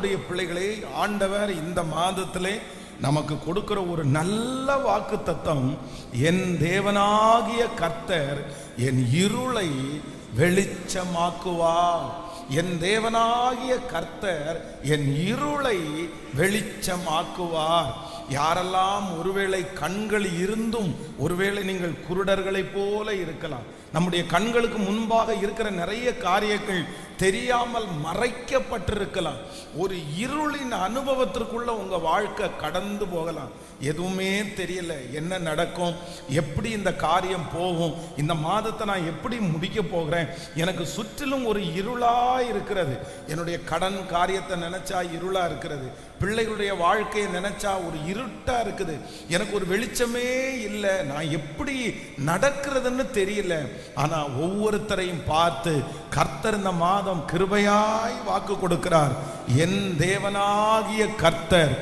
ஆண்டவருடைய பிள்ளைகளே, ஆண்டவர் இந்த மாதத்திலே நமக்கு கொடுக்கிற ஒரு நல்ல வாக்குத்தத்தம், என் தேவனாகிய கர்த்தர் என் இருளை வெளிச்சமாக்குவார். என் தேவனாகிய கர்த்தர் என் இருளை வெளிச்சமாக்குவார். யாரெல்லாம் ஒருவேளை கண்கள் இருந்தும் ஒருவேளை நீங்கள் குருடர்களை போல இருக்கலாம், நம்முடைய கண்களுக்கு முன்பாக இருக்கிற நிறைய காரியங்கள் தெரியாமல் மறைக்கப்பட்டிருக்கலாம். ஒரு இருளின் அனுபவத்திற்குள்ள உங்க வாழ்க்கை கடந்து போகலாம். எதுவுமே தெரியல, என்ன நடக்கும், எப்படி இந்த காரியம் போகும், இந்த மாதத்தை நான் எப்படி முடிக்க போகிறேன், எனக்கு சுற்றிலும் ஒரு இருளா இருக்கிறது. என்னுடைய கடன் காரியத்தை நினைச்சா இருளா இருக்கிறது, பிள்ளைகளுடைய வாழ்க்கையை நினைச்சா ஒரு இருட்டா இருக்குது, எனக்கு ஒரு வெளிச்சமே இல்லை, நான் எப்படி நடக்கிறதுன்னு தெரியல. ஆனா ஒவ்வொருத்தரையும் பார்த்து கர்த்தர் இந்த மாதம் கிருபையாய் வாக்கு கொடுக்கிறார். என் தேவனாகிய கர்த்தர்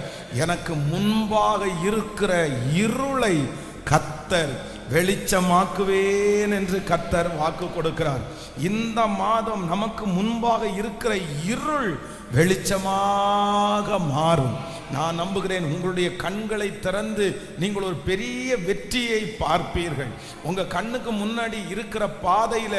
எனக்கு முன்பாக இருக்கிற இருளை கர்த்தர் வெளிச்சமாக்குவேன் என்று கர்த்தர் வாக்கு கொடுக்கிறார். இந்த மாதம் நமக்கு முன்பாக இருக்கிற இருள் வெளிச்சமாக மாறும். நான் நம்புகிறேன், உங்களுடைய கண்களை திறந்து நீங்கள் ஒரு பெரிய வெற்றியை பார்ப்பீர்கள். உங்க கண்ணுக்கு முன்னாடி இருக்கிற பாதையில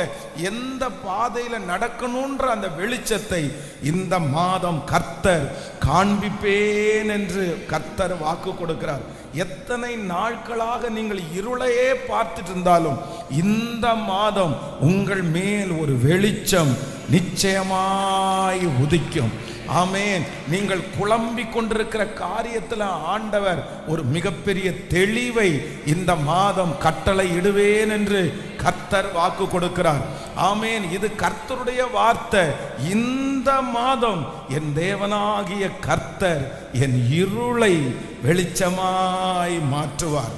எந்த பாதையில நடக்கணும்ன்ற அந்த வெளிச்சத்தை இந்த மாதம் கர்த்தர் காண்பிப்பேன் என்று கர்த்தர் வாக்கு கொடுக்கிறார். எத்தனை நாட்களாக நீங்கள் இருளையே பார்த்துட்டு இருந்தாலும் இந்த மாதம் உங்கள் மேல் ஒரு வெளிச்சம் நிச்சயமாய் உதிக்கும். ஆமென். நீங்கள் குழம்பிக் கொண்டிருக்கிற காரியத்தில் ஆண்டவர் ஒரு மிகப்பெரிய தெளிவை இந்த மாதம் கட்டளை இடுவேன் என்று கர்த்தர் வாக்கு கொடுக்கிறார். ஆமென். இது கர்த்தருடைய வார்த்தை. இந்த மாதம் என் தேவனாகிய கர்த்தர் என் இருளை வெளிச்சமாய் மாற்றுவார்.